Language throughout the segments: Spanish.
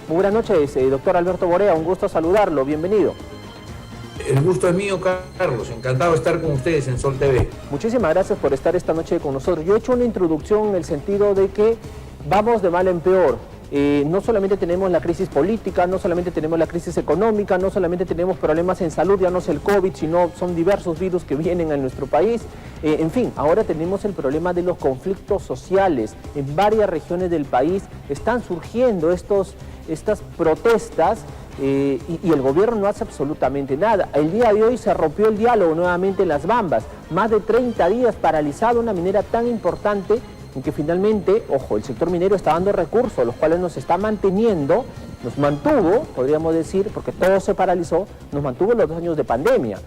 Muy buenas noches, doctor Alberto Borea, un gusto saludarlo, bienvenido. El gusto es mío, Carlos, encantado de estar con ustedes en Sol TV. Muchísimas gracias por estar esta noche con nosotros. Yo he hecho una introducción en el sentido de que vamos de mal en peor. No solamente tenemos la crisis política, no solamente tenemos la crisis económica, no solamente tenemos problemas en salud, ya no es el COVID, sino son diversos virus que vienen a nuestro país. En fin, ahora tenemos el problema de los conflictos sociales. En varias regiones del país están surgiendo estas protestas y el gobierno no hace absolutamente nada. El día de hoy se rompió el diálogo nuevamente en Las Bambas. Más de 30 días paralizada una minera tan importante en que finalmente, ojo, el sector minero está dando recursos, los cuales nos está manteniendo, nos mantuvo, podríamos decir, porque todo se paralizó, nos mantuvo los 2 años de pandemia.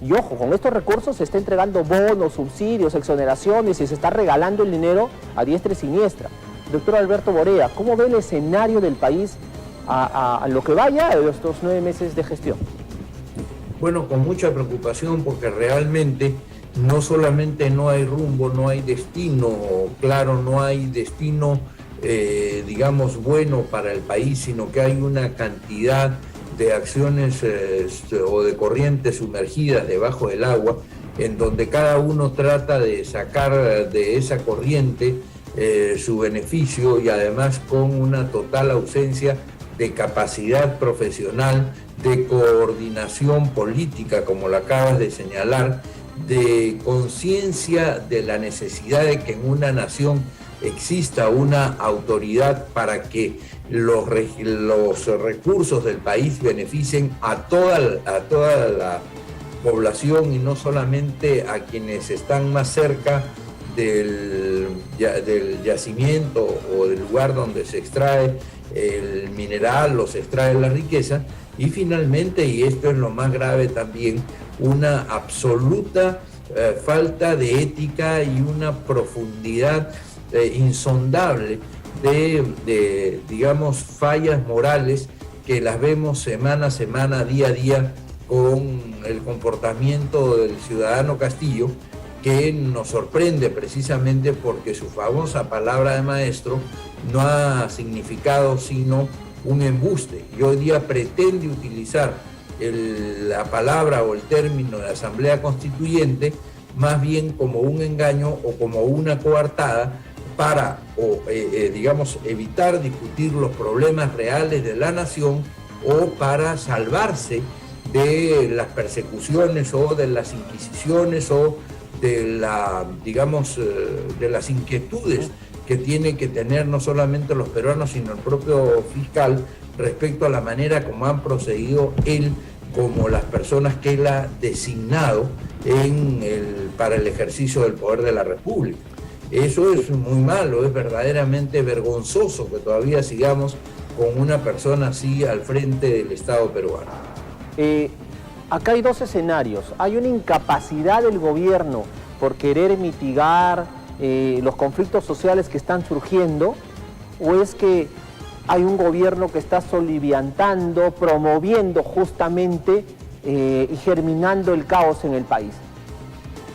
Y ojo, con estos recursos se está entregando bonos, subsidios, exoneraciones y se está regalando el dinero a diestra y siniestra. Doctor Alberto Borea, ¿cómo ve el escenario del país a lo que vaya de estos 9 meses de gestión? Bueno, con mucha preocupación porque realmente no solamente no hay rumbo, no hay destino claro, no hay destino, digamos, bueno para el país, sino que hay una cantidad de acciones o de corrientes sumergidas debajo del agua, en donde cada uno trata de sacar de esa corriente su beneficio y además con una total ausencia de capacidad profesional, de coordinación política, como lo acabas de señalar, de conciencia de la necesidad de que en una nación exista una autoridad para que los recursos del país beneficien a toda la población y no solamente a quienes están más cerca del yacimiento o del lugar donde se extrae el mineral o se extrae la riqueza. Y finalmente, y esto es lo más grave también, una absoluta falta de ética y una profundidad insondable de, digamos, fallas morales que las vemos semana a semana, día a día, con el comportamiento del ciudadano Castillo, que nos sorprende precisamente porque su famosa palabra de maestro no ha significado sino un embuste, y hoy día pretende utilizar la palabra o el término de Asamblea Constituyente más bien como un engaño o como una coartada para, digamos, evitar discutir los problemas reales de la nación o para salvarse de las persecuciones o de las inquisiciones o de digamos, de las inquietudes que tiene que tener no solamente los peruanos, sino el propio fiscal respecto a la manera como han procedido él como las personas que él ha designado para el ejercicio del poder de la República. Eso es muy malo, es verdaderamente vergonzoso que todavía sigamos con una persona así al frente del Estado peruano. Acá hay 2 escenarios. Hay una incapacidad del gobierno por querer mitigar los conflictos sociales que están surgiendo, o es que hay un gobierno que está soliviantando, promoviendo justamente y germinando el caos en el país.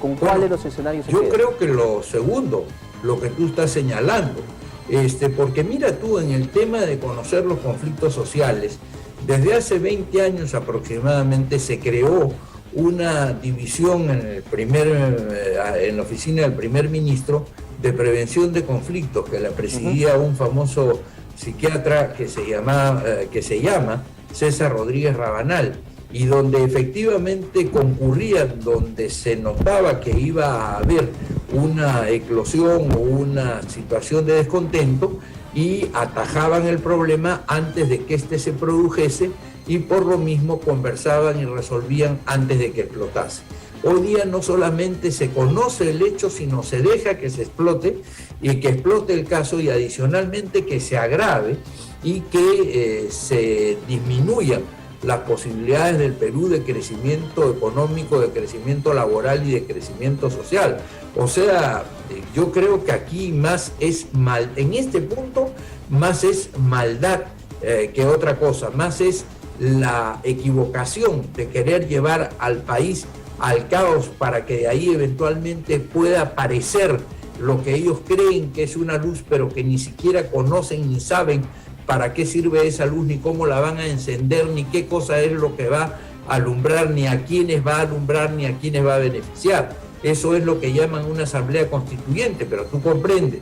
¿Con cuál de los escenarios se queda? Yo creo que lo segundo, lo que tú estás señalando, porque mira tú, en el tema de conocer los conflictos sociales, desde hace 20 años aproximadamente se creó una división en la oficina del primer ministro de prevención de conflictos, que la presidía un famoso psiquiatra que se llama César Rodríguez Rabanal, y donde efectivamente concurrían, donde se notaba que iba a haber una eclosión o una situación de descontento, y atajaban el problema antes de que éste se produjese, y por lo mismo conversaban y resolvían antes de que explotase. Hoy día no solamente se conoce el hecho, sino se deja que se explote y que explote el caso, y adicionalmente que se agrave y que se disminuyan las posibilidades del Perú de crecimiento económico, de crecimiento laboral y de crecimiento social. O sea, yo creo que aquí más es en este punto, más es maldad que otra cosa, más es la equivocación de querer llevar al país al caos para que de ahí eventualmente pueda aparecer lo que ellos creen que es una luz, pero que ni siquiera conocen ni saben para qué sirve esa luz, ni cómo la van a encender, ni qué cosa es lo que va a alumbrar, ni a quiénes va a alumbrar, ni a quiénes va a beneficiar. Eso es lo que llaman una asamblea constituyente, pero tú comprendes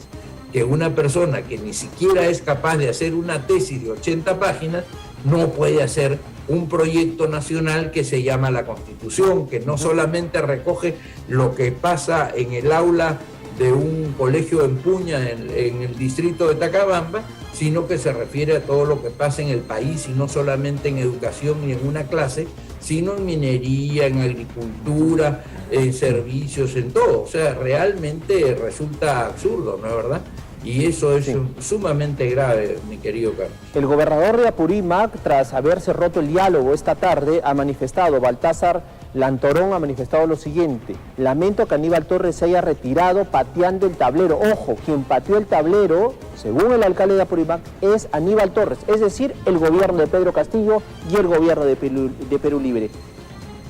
que una persona que ni siquiera es capaz de hacer una tesis de 80 páginas no puede hacer un proyecto nacional que se llama la Constitución, que no solamente recoge lo que pasa en el aula de un colegio en Puña, en el distrito de Tacabamba, sino que se refiere a todo lo que pasa en el país, y no solamente en educación ni en una clase, sino en minería, en agricultura, en servicios, en todo. O sea, realmente resulta absurdo, ¿no es verdad? Y eso es sumamente grave, mi querido Carlos. El gobernador de Apurímac, tras haberse roto el diálogo esta tarde, ha manifestado, Baltasar Lantorón ha manifestado lo siguiente: lamento que Aníbal Torres se haya retirado pateando el tablero. Ojo, quien pateó el tablero, según el alcalde de Apurímac, es Aníbal Torres, es decir, el gobierno de Pedro Castillo y el gobierno de Perú Libre.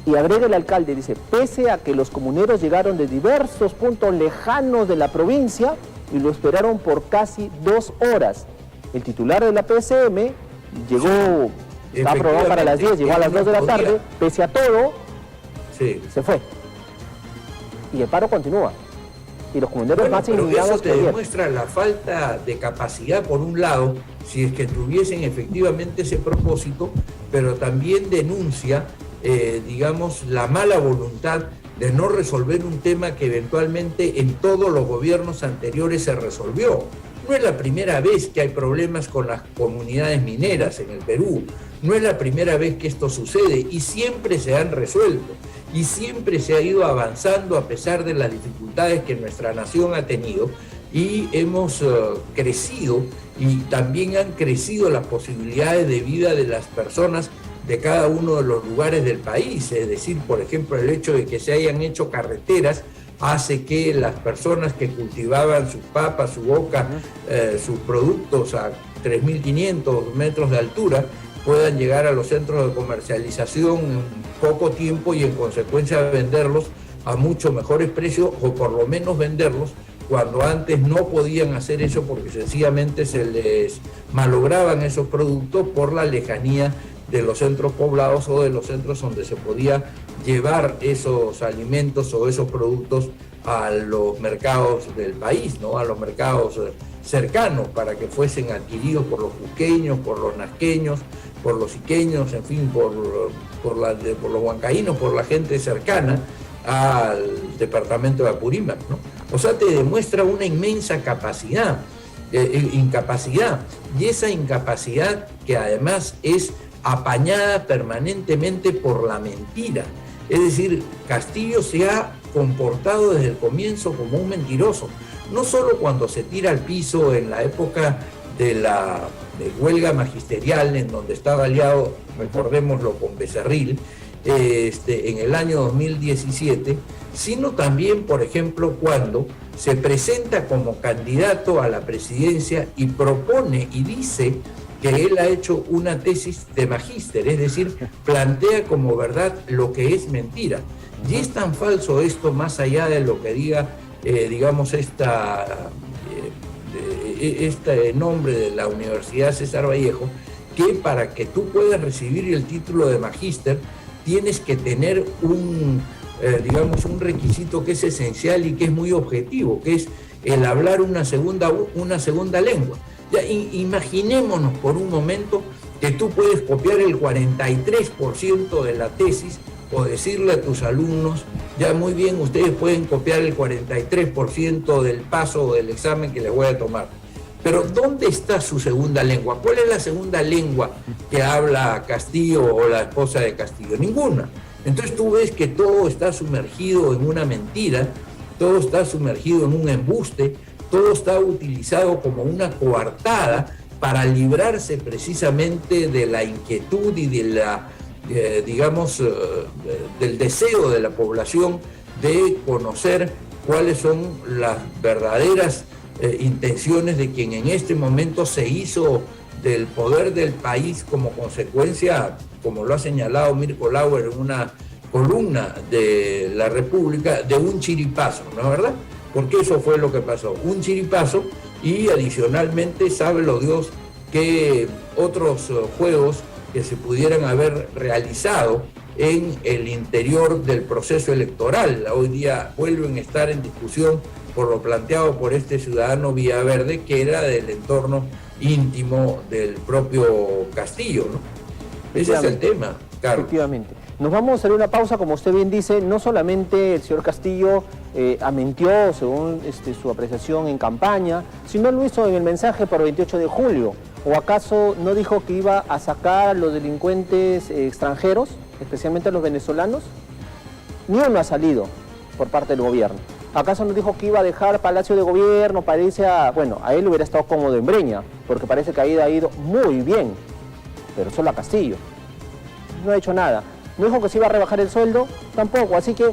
Y agrega el alcalde, dice, pese a que los comuneros llegaron de diversos puntos lejanos de la provincia y lo esperaron por casi 2 horas. El titular de la PSM llegó, estaba aprobado para las 10, llegó a las 2 de la tarde, pese a todo, se fue. Y el paro continúa. Y los comuneros más indignados que ayer. Eso te demuestra la falta de capacidad, por un lado, si es que tuviesen efectivamente ese propósito, pero también denuncia, digamos, la mala voluntad de no resolver un tema que eventualmente en todos los gobiernos anteriores se resolvió. No es la primera vez que hay problemas con las comunidades mineras en el Perú, no es la primera vez que esto sucede, y siempre se han resuelto, y siempre se ha ido avanzando a pesar de las dificultades que nuestra nación ha tenido, y hemos crecido, y también han crecido las posibilidades de vida de las personas de cada uno de los lugares del país. Es decir, por ejemplo, el hecho de que se hayan hecho carreteras hace que las personas que cultivaban sus papas, su oca, sus productos a 3.500 metros de altura puedan llegar a los centros de comercialización en poco tiempo y en consecuencia venderlos a mucho mejores precios, o por lo menos venderlos cuando antes no podían hacer eso porque sencillamente se les malograban esos productos por la lejanía de los centros poblados o de los centros donde se podía llevar esos alimentos o esos productos a los mercados del país, ¿no? A los mercados cercanos, para que fuesen adquiridos por los cusqueños, por los nazqueños, por los iqueños, en fin, por los huancaínos, por la gente cercana al departamento de Apurímac, ¿no? O sea, te demuestra una inmensa incapacidad, y esa incapacidad que además es apañada permanentemente por la mentira. Es decir, Castillo se ha comportado desde el comienzo como un mentiroso, no solo cuando se tira al piso en la época de la huelga magisterial, en donde estaba aliado, recordémoslo, con Becerril, en el año 2017, sino también, por ejemplo, cuando se presenta como candidato a la presidencia y propone y dice que él ha hecho una tesis de magíster, es decir, plantea como verdad lo que es mentira. Y es tan falso esto, más allá de lo que diga, digamos, este nombre de la Universidad César Vallejo, que para que tú puedas recibir el título de magíster tienes que tener digamos, un requisito que es esencial y que es muy objetivo, que es el hablar una segunda lengua. Ya, imaginémonos por un momento que tú puedes copiar el 43% de la tesis o decirle a tus alumnos, ya muy bien, ustedes pueden copiar el 43% del paso o del examen que les voy a tomar. Pero ¿dónde está su segunda lengua? ¿Cuál es la segunda lengua que habla Castillo o la esposa de Castillo? Ninguna. Entonces tú ves que todo está sumergido en una mentira, todo está sumergido en un embuste, todo está utilizado como una coartada para librarse precisamente de la inquietud y de la, del deseo de la población de conocer cuáles son las verdaderas intenciones de quien en este momento se hizo del poder del país como consecuencia, como lo ha señalado Mirko Lauer en una columna de La República, de un chiripazo, ¿no es verdad? Porque eso fue lo que pasó, un chiripazo, y adicionalmente, sábelo Dios, que otros juegos que se pudieran haber realizado en el interior del proceso electoral. Hoy día vuelven a estar en discusión por lo planteado por este ciudadano Villaverde, que era del entorno íntimo del propio Castillo, ¿no? Ese es el tema, Carlos. Efectivamente. Nos vamos a hacer una pausa, como usted bien dice, no solamente el señor Castillo mintió según su apreciación en campaña, sino lo hizo en el mensaje por 28 de julio. ¿O acaso no dijo que iba a sacar a los delincuentes extranjeros, especialmente a los venezolanos? Ni uno ha salido por parte del gobierno. ¿Acaso no dijo que iba a dejar Palacio de Gobierno para irse a... Bueno, a él hubiera estado cómodo en Breña, porque parece que ahí ha ido muy bien, pero solo a Castillo. No ha hecho nada. No dijo que se iba a rebajar el sueldo, tampoco, así que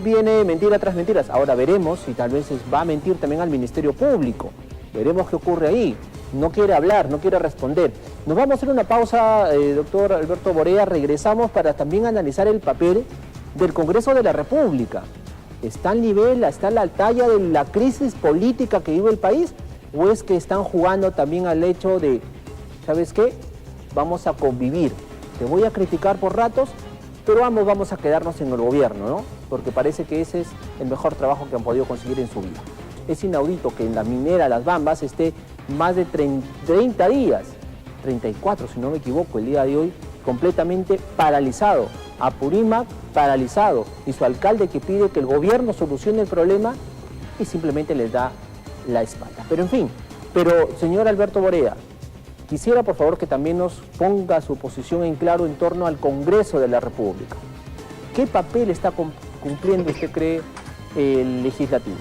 viene mentira tras mentiras. Ahora veremos si tal vez va a mentir también al Ministerio Público. Veremos qué ocurre ahí. No quiere hablar, no quiere responder. Nos vamos a hacer una pausa, doctor Alberto Borea. Regresamos para también analizar el papel del Congreso de la República. ¿Está al nivel, está a la talla de la crisis política que vive el país? ¿O es que están jugando también al hecho de, ¿sabes qué? Vamos a convivir. Te voy a criticar por ratos, pero ambos vamos a quedarnos en el gobierno, ¿no? Porque parece que ese es el mejor trabajo que han podido conseguir en su vida. Es inaudito que en la minera Las Bambas esté más de 30 días, 34 si no me equivoco, el día de hoy, completamente paralizado. Apurímac paralizado y su alcalde que pide que el gobierno solucione el problema y simplemente les da la espalda. Pero en fin, señor Alberto Borea, quisiera por favor que también nos ponga su posición en claro en torno al Congreso de la República. ¿Qué papel está cumpliendo, usted cree, el legislativo?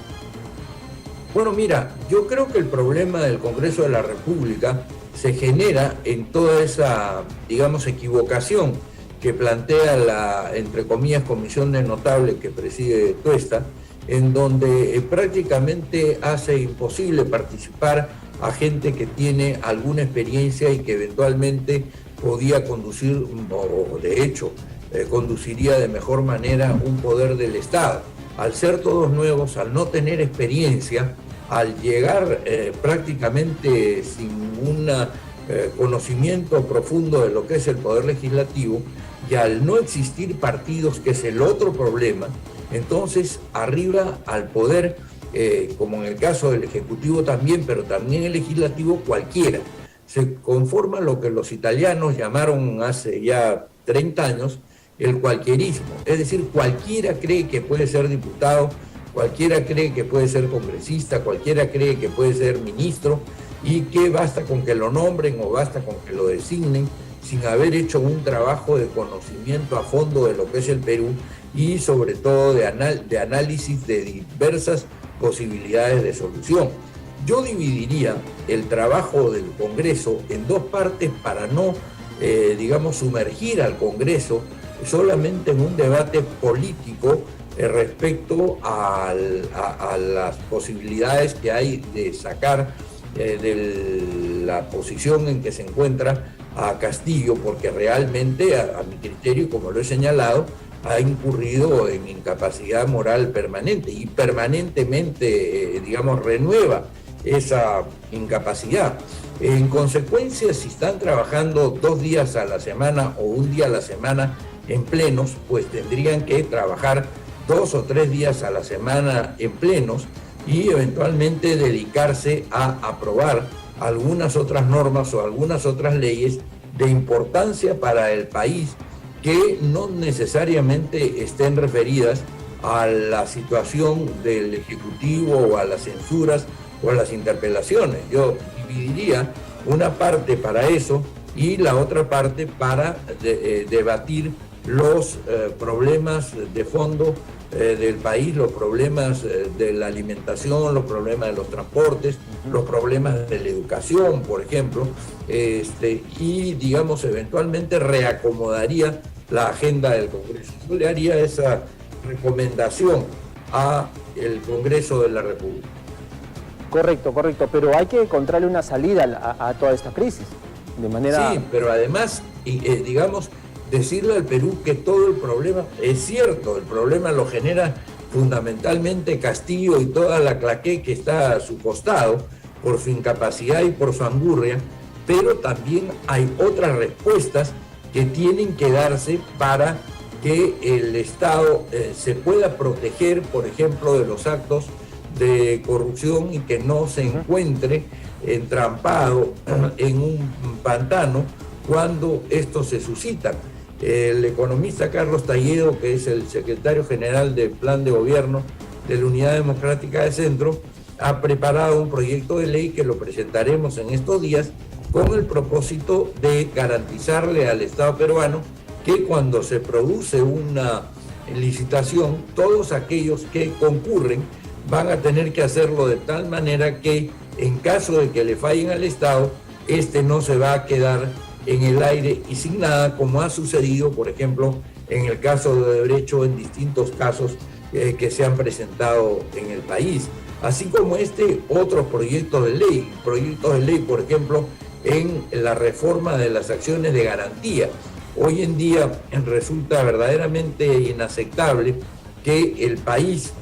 Bueno, mira, yo creo que el problema del Congreso de la República se genera en toda esa, digamos, equivocación que plantea la, entre comillas, comisión de notables que preside Tuesta, en donde prácticamente hace imposible participar a gente que tiene alguna experiencia y que eventualmente podía conducir, o de hecho, conduciría de mejor manera un poder del Estado. Al ser todos nuevos, al no tener experiencia, al llegar prácticamente sin un conocimiento profundo de lo que es el poder legislativo, y al no existir partidos, que es el otro problema, entonces arriba al poder, como en el caso del Ejecutivo también, pero también el Legislativo, cualquiera. Se conforma lo que los italianos llamaron hace ya 30 años el cualquierismo, es decir, cualquiera cree que puede ser diputado, cualquiera cree que puede ser congresista, cualquiera cree que puede ser ministro, y que basta con que lo nombren o basta con que lo designen, sin haber hecho un trabajo de conocimiento a fondo de lo que es el Perú y sobre todo de análisis de diversas posibilidades de solución. Yo dividiría el trabajo del Congreso en dos partes para no, digamos, sumergir al Congreso solamente en un debate político respecto a las posibilidades que hay de sacar de la posición en que se encuentra a Castillo, porque realmente, a mi criterio, como lo he señalado, ha incurrido en incapacidad moral permanente y permanentemente, digamos, renueva esa incapacidad. En consecuencia, si están trabajando 2 días a la semana o 1 día a la semana en plenos, pues tendrían que trabajar 2 o 3 días a la semana en plenos y eventualmente dedicarse a aprobar algunas otras normas o algunas otras leyes de importancia para el país que no necesariamente estén referidas a la situación del Ejecutivo o a las censuras o a las interpelaciones. Yo dividiría una parte para eso y la otra parte para debatir los problemas de fondo del país, los problemas de la alimentación, los problemas de los transportes, los problemas de la educación, por ejemplo, y digamos eventualmente reacomodaría la agenda del Congreso. Yo le haría esa recomendación a el Congreso de la República. Correcto, pero hay que encontrarle una salida a toda esta crisis, de manera... Sí, pero además, digamos, decirle al Perú que todo el problema, es cierto, el problema lo genera fundamentalmente Castillo y toda la claqué que está a su costado, por su incapacidad y por su angurria, pero también hay otras respuestas que tienen que darse para que el Estado se pueda proteger, por ejemplo, de los actos de corrupción y que no se encuentre entrampado en un pantano cuando estos se suscitan. El economista Carlos Talledo, que es el secretario general del Plan de Gobierno de la Unidad Democrática de Centro, ha preparado un proyecto de ley que lo presentaremos en estos días con el propósito de garantizarle al Estado peruano que cuando se produce una licitación, todos aquellos que concurren van a tener que hacerlo de tal manera que en caso de que le fallen al Estado, este no se va a quedar en el aire y sin nada, como ha sucedido, por ejemplo, en el caso de Odebrecht, en distintos casos que se han presentado en el país. Así como otros proyectos de ley, por ejemplo, en la reforma de las acciones de garantía. Hoy en día resulta verdaderamente inaceptable que el país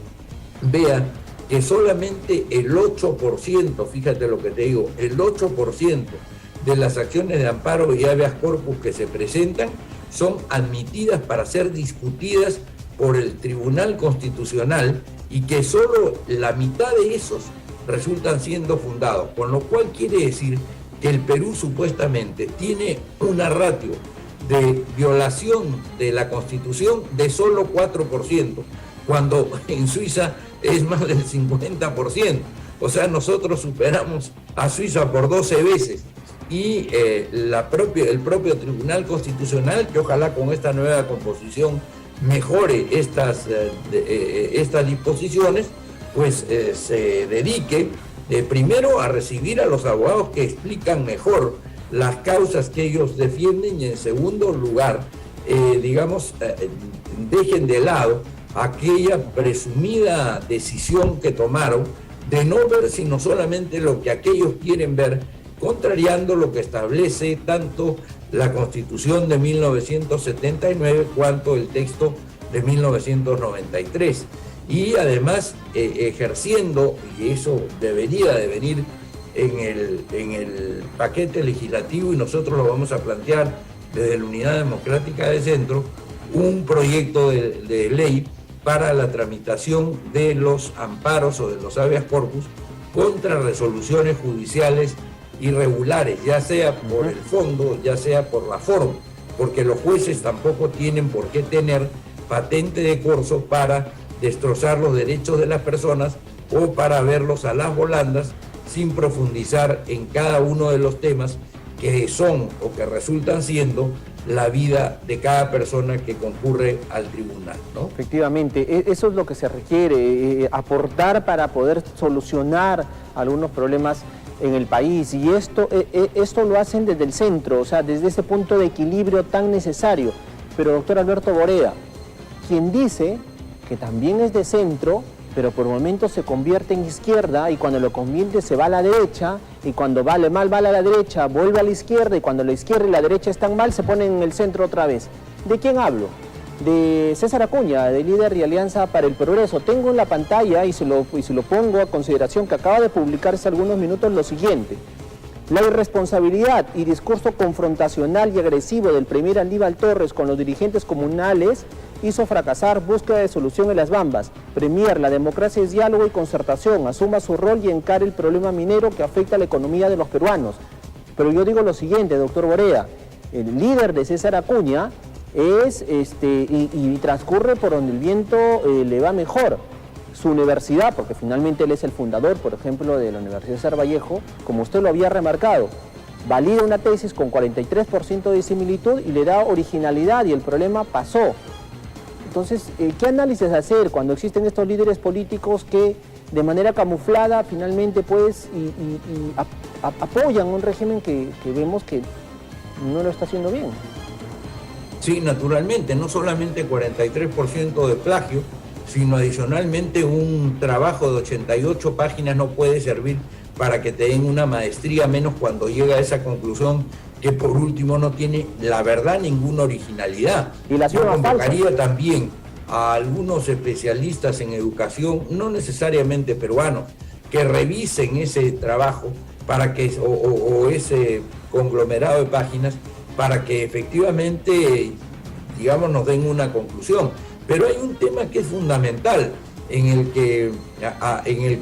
vea que solamente el 8%, fíjate lo que te digo, el 8% de las acciones de amparo y habeas corpus que se presentan son admitidas para ser discutidas por el Tribunal Constitucional y que solo la mitad de esos resultan siendo fundados, con lo cual quiere decir que el Perú supuestamente tiene una ratio de violación de la Constitución de solo 4%, cuando en Suiza es más del 50%. O sea, nosotros superamos a Suiza por 12 veces. Y el propio Tribunal Constitucional, que ojalá con esta nueva composición mejore estas disposiciones, pues se dedique primero a recibir a los abogados que explican mejor las causas que ellos defienden y en segundo lugar, dejen de lado aquella presumida decisión que tomaron de no ver sino solamente lo que aquellos quieren ver, contrariando lo que establece tanto la Constitución de 1979 cuanto el texto de 1993. Y además ejerciendo, y eso debería de venir en el paquete legislativo, y nosotros lo vamos a plantear desde la Unidad Democrática de Centro, un proyecto de ley para la tramitación de los amparos o de los habeas corpus contra resoluciones judiciales irregulares, ya sea por el fondo, ya sea por la forma, porque los jueces tampoco tienen por qué tener patente de corso para destrozar los derechos de las personas o para verlos a las volandas sin profundizar en cada uno de los temas que son o que resultan siendo la vida de cada persona que concurre al tribunal, ¿no? Efectivamente, eso es lo que se requiere, aportar para poder solucionar algunos problemas en el país, y esto lo hacen desde el centro, o sea, desde ese punto de equilibrio tan necesario. Pero doctor Alberto Borea, quien dice que también es de centro, pero por momentos se convierte en izquierda, y cuando lo convierte se va a la derecha, y cuando vale mal va a la derecha, vuelve a la izquierda, y cuando la izquierda y la derecha están mal se ponen en el centro otra vez. ¿De quién hablo? De César Acuña, de Líder y Alianza para el Progreso. Tengo en la pantalla, y se lo pongo a consideración, que acaba de publicar hace algunos minutos, lo siguiente: la irresponsabilidad y discurso confrontacional y agresivo del premier Aníbal Torres con los dirigentes comunales hizo fracasar búsqueda de solución en Las Bambas. Premier, la democracia es diálogo y concertación, asuma su rol y encare el problema minero que afecta a la economía de los peruanos. Pero yo digo lo siguiente, doctor Borea, el líder de César Acuña es y transcurre por donde el viento le va mejor. Su universidad, porque finalmente él es el fundador, por ejemplo, de la Universidad César Vallejo, como usted lo había remarcado, valida una tesis con 43% de similitud y le da originalidad, y el problema pasó. Entonces, ¿qué análisis hacer cuando existen estos líderes políticos que de manera camuflada finalmente pues apoyan un régimen que vemos que no lo está haciendo bien? Sí, naturalmente, no solamente 43% de plagio, sino adicionalmente un trabajo de 88 páginas no puede servir para que te den una maestría, menos cuando llega a esa conclusión que por último no tiene, la verdad, ninguna originalidad. Y la Yo convocaría también a algunos especialistas en educación, no necesariamente peruanos, que revisen ese trabajo para que, o ese conglomerado de páginas, para que efectivamente, digamos, nos den una conclusión. Pero hay un tema que es fundamental, en el que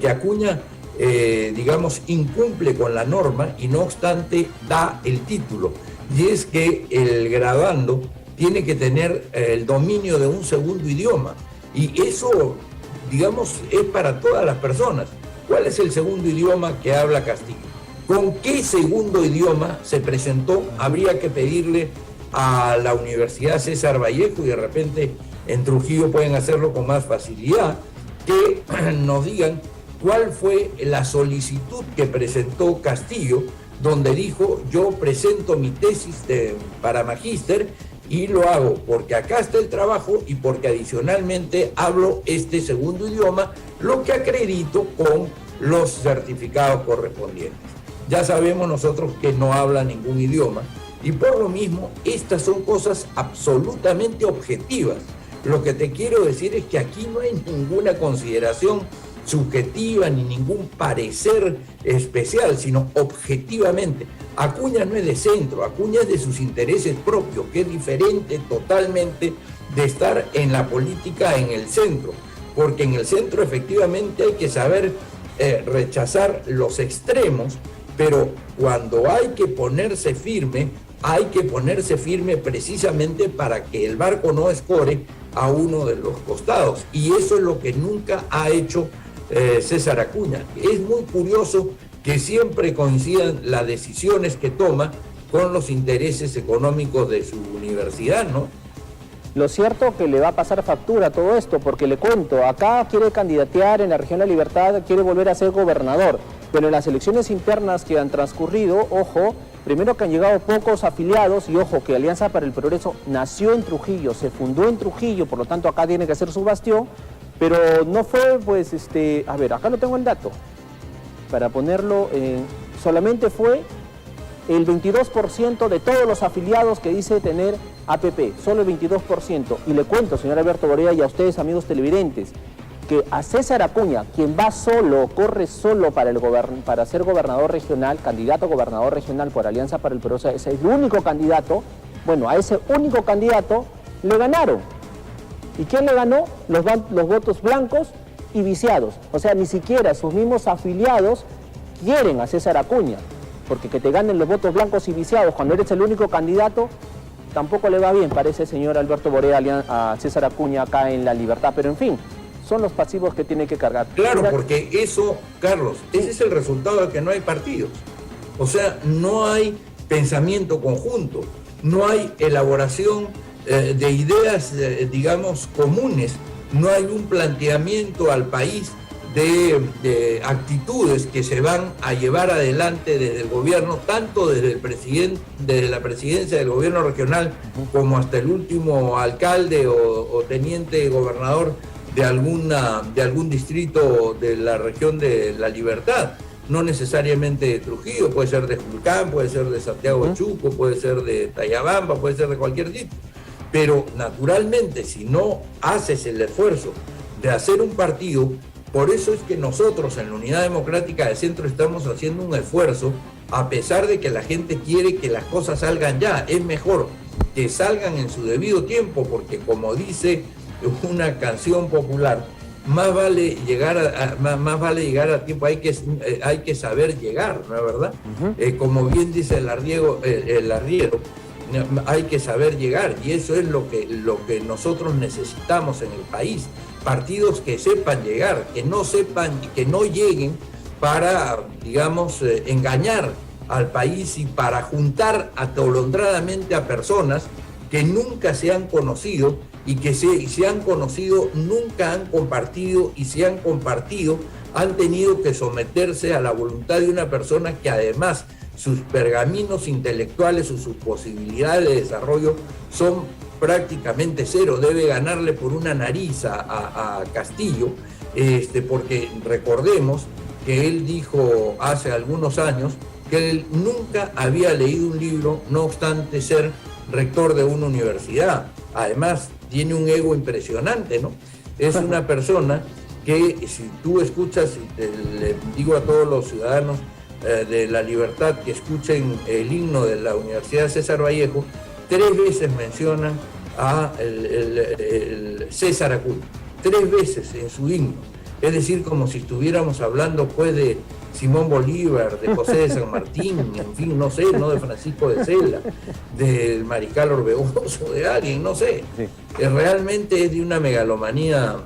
Acuña, digamos, incumple con la norma y no obstante da el título. Y es que el graduando tiene que tener el dominio de un segundo idioma. Y eso, digamos, es para todas las personas. ¿Cuál es el segundo idioma que habla Castillo? ¿Con qué segundo idioma se presentó? Habría que pedirle a la Universidad César Vallejo, y de repente en Trujillo pueden hacerlo con más facilidad, que nos digan cuál fue la solicitud que presentó Castillo, donde dijo: yo presento mi tesis para magíster y lo hago porque acá está el trabajo y porque adicionalmente hablo este segundo idioma, lo que acredito con los certificados correspondientes. Ya sabemos nosotros que no habla ningún idioma y por lo mismo estas son cosas absolutamente objetivas. Lo que te quiero decir es que aquí no hay ninguna consideración subjetiva ni ningún parecer especial, sino objetivamente. Acuña no es de centro, Acuña es de sus intereses propios, que es diferente totalmente de estar en la política en el centro, porque en el centro efectivamente hay que saber rechazar los extremos, pero cuando hay que ponerse firme precisamente para que el barco no escore a uno de los costados, y eso es lo que nunca ha hecho César Acuña. Es muy curioso que siempre coincidan las decisiones que toma con los intereses económicos de su universidad, ¿no? Lo cierto es que le va a pasar factura a todo esto, porque le cuento, acá quiere candidatear en la región La Libertad, quiere volver a ser gobernador, pero en las elecciones internas que han transcurrido, ojo, primero que han llegado pocos afiliados, y ojo, que Alianza para el Progreso nació en Trujillo, se fundó en Trujillo, por lo tanto acá tiene que ser su bastión, pero no fue, pues, a ver, acá no tengo el dato, para ponerlo, solamente fue el 22% de todos los afiliados que dice tener APP, solo el 22%. Y le cuento, señor Alberto Borea, y a ustedes, amigos televidentes, que a César Acuña, quien va solo, corre solo para ser gobernador regional, candidato a gobernador regional por Alianza para el Progreso, es el único candidato, bueno, a ese único candidato le ganaron. ¿Y quién le ganó? Los votos blancos y viciados. O sea, ni siquiera sus mismos afiliados quieren a César Acuña, porque que te ganen los votos blancos y viciados cuando eres el único candidato, tampoco le va bien, parece, señor Alberto Borea, a César Acuña acá en La Libertad. Pero en fin, son los pasivos que tiene que cargar. Claro, porque eso, Carlos, ese es el resultado de que no hay partidos. O sea, no hay pensamiento conjunto, no hay elaboración de ideas, digamos, comunes, no hay un planteamiento al país de actitudes que se van a llevar adelante desde el gobierno, tanto desde desde la presidencia del gobierno regional como hasta el último alcalde o teniente gobernador de algún distrito de la región de La Libertad. No necesariamente de Trujillo, puede ser de Julcán, puede ser de Santiago de Chuco, puede ser de Tayabamba, puede ser de cualquier sitio. Pero naturalmente, si no haces el esfuerzo de hacer un partido, por eso es que nosotros en la Unidad Democrática de Centro estamos haciendo un esfuerzo, a pesar de que la gente quiere que las cosas salgan ya. Es mejor que salgan en su debido tiempo, porque como dice una canción popular, más vale llegar a tiempo, hay que saber llegar, ¿no es verdad? Como bien dice el arriero, hay que saber llegar, y eso es lo que nosotros necesitamos en el país. Partidos que sepan llegar, que no lleguen para, digamos, engañar al país y para juntar atolondradamente a personas que nunca se han conocido y que se han conocido nunca han compartido, y si han compartido han tenido que someterse a la voluntad de una persona que además sus pergaminos intelectuales o sus posibilidades de desarrollo son prácticamente cero. Debe ganarle por una nariz a Castillo, porque recordemos que él dijo hace algunos años que él nunca había leído un libro, no obstante ser rector de una universidad. Además, tiene un ego impresionante, ¿no? Es una persona que, si tú escuchas, y le digo a todos los ciudadanos de la Libertad que escuchen el himno de la Universidad César Vallejo, 3 veces mencionan a el César Acuña, 3 veces en su himno. Es decir, como si estuviéramos hablando pues de Simón Bolívar, de José de San Martín, en fin, no sé, no de Francisco de Sela, del Mariscal Orbegoso, de alguien, no sé. Sí. Realmente es de una megalomanía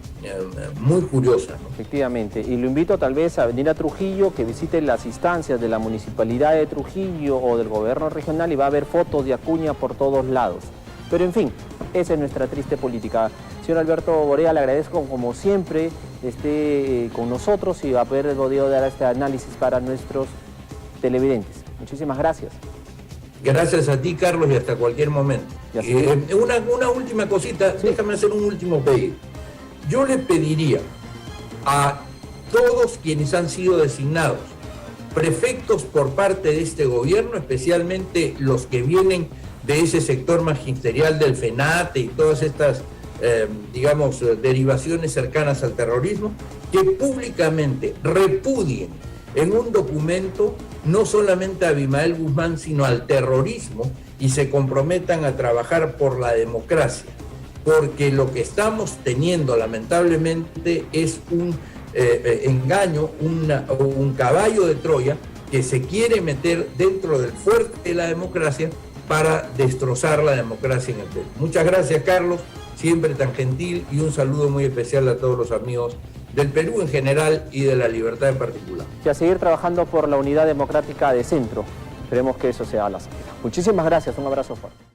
muy curiosa, ¿no? Efectivamente, y lo invito tal vez a venir a Trujillo, que visite las instancias de la Municipalidad de Trujillo o del Gobierno Regional y va a haber fotos de Acuña por todos lados. Pero en fin, esa es nuestra triste política. Señor Alberto Borea, le agradezco como siempre esté con nosotros y va a poder podido dar este análisis para nuestros televidentes. Muchísimas gracias. Gracias a ti, Carlos, y hasta cualquier momento. Una última cosita, sí. Déjame hacer un último pedido. Yo le pediría a todos quienes han sido designados prefectos por parte de este gobierno, especialmente los que vienen de ese sector magisterial del FENATE y todas estas, digamos, derivaciones cercanas al terrorismo, que públicamente repudien en un documento no solamente a Abimael Guzmán, sino al terrorismo y se comprometan a trabajar por la democracia. Porque lo que estamos teniendo, lamentablemente, es un engaño, un caballo de Troya que se quiere meter dentro del fuerte de la democracia para destrozar la democracia en el Perú. Muchas gracias, Carlos, siempre tan gentil, y un saludo muy especial a todos los amigos del Perú en general y de la libertad en particular. Y a seguir trabajando por la unidad democrática de centro. Esperemos que eso sea la salida. Muchísimas gracias, un abrazo fuerte.